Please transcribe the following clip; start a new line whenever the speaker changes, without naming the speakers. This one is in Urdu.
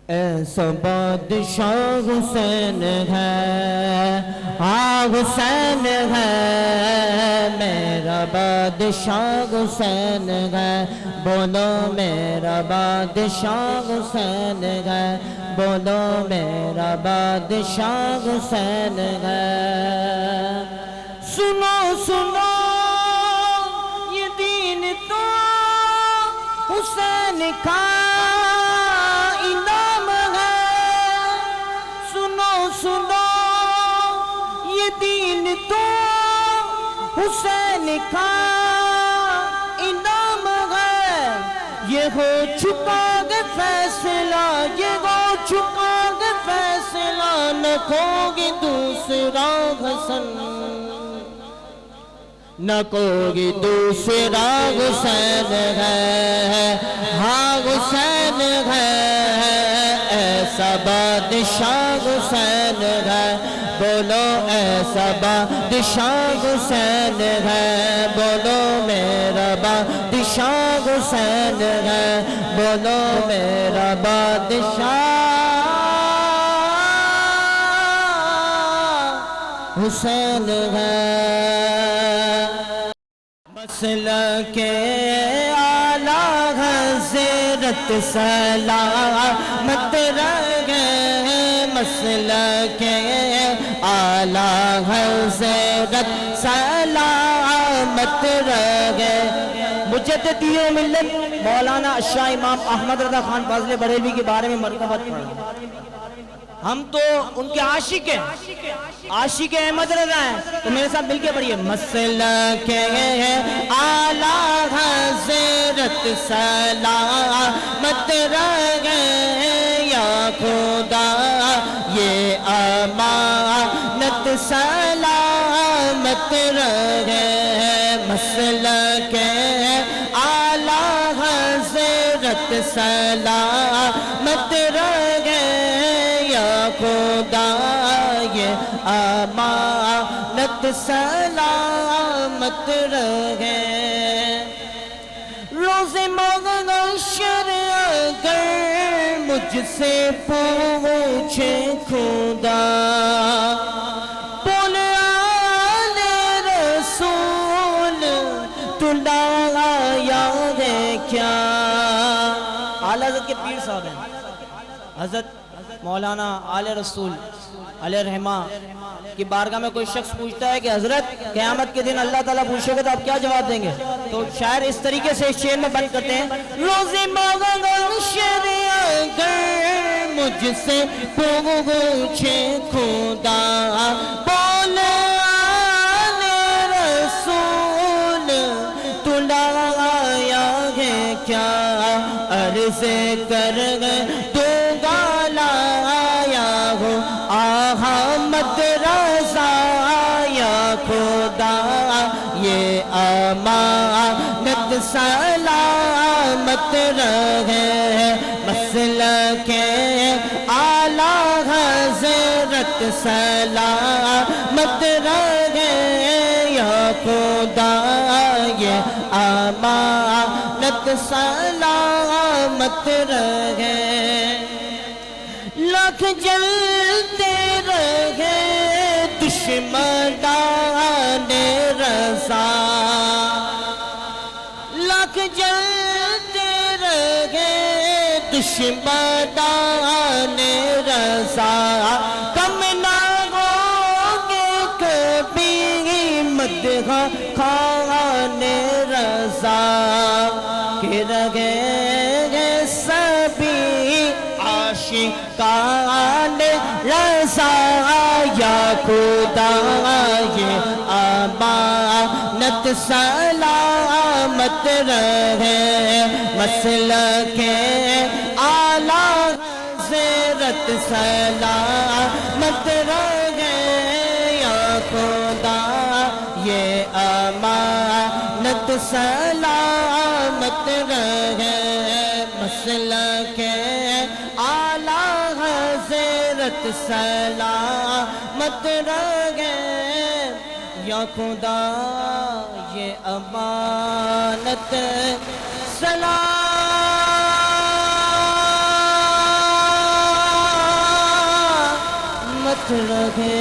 ایسا بادشاہ حسین ہے، ہاں حسین ہے، میرا بادشاہ حسین ہے، بولو میرا بادشاہ حسین ہے، بولو میرا بادشاہ حسین ہے۔ سنو سنو یہ دین تو حسین کا انعام ہے، سنو سنو یہ دین تو حسین کا انعام ہے۔ یہ ہو چکا ہے فیصلہ، یہ ہو چکا ہے فیصلہ، نہ کوئی دوسرا حسن، نہ کوئی دوسرا حسین ہے، ہاں حسین ہے، ایسا بادشاہ حسین ہے، بولو ایسا بادشاہ حسین ہے، بولو میرا بادشاہ حسین ہے، بولو میرا بادشاہ حسین ہے۔ مسلک اعلیٰ حضرت سلامت رہے، مسلک اعلیٰ حضرت سلامت رہے۔ مجددی ملت مولانا شاہ امام احمد رضا خان فاضل بریلوی کے بارے میں مرتبت پڑھا۔ ہم تو ان کے عاشق ہیں، عاشق احمد رضا ہیں، تو میرے ساتھ مل کے پڑھیے۔ مسلک اعلیٰ حضرت سلامت رہے، یا خدا یہ امانت سلامت رہے، مسلک اعلیٰ حضرت سلامت رہے، یا خدا یہ امانت سلامت رہے۔ روز محشر اگر مجھ سے پوچھے خدا، بول آل رسول تو لایا ہے کیا؟ اعلیٰ حضرت کے پیر صاحب ہیں، حضرت مولانا آل رسول علیہ رحمہ کی بارگاہ میں کوئی شخص پوچھتا ہے کہ حضرت قیامت کے دن اللہ تعالیٰ پوچھے گا تو آپ کیا جواب دیں گے؟ تو شاعر اس طریقے سے اس شعر میں بیان کرتے ہیں۔ روز محشر اگر مجھ سے پوچھے خدا، بول آل رسول تو لایا ہے کیا؟ عرض کر دوں گا لایا ہوں احمد رضا، یا خدا یہ امانت سلامت رہے، مسلک اعلیٰ حضرت سلامت رہے، یا خدا یہ امانت سلامت رہے۔ لاکھ جلتے رہے دشمنان رضا، لاکھ جلتے رہے دشمنان رضا، کم نہ ہوگے کبھی مدح خوان رضا، کہ رہے سبھی عاشقان رضا، یا خدا یہ امانت سلامت رہے، مسلک اعلیٰ حضرت سلامت رہے، یا خدا یہ امانت سلامت رہے، مسلک اعلیٰ حضرت سلامت رہے، یا خدا یہ امانت سلامت رکھے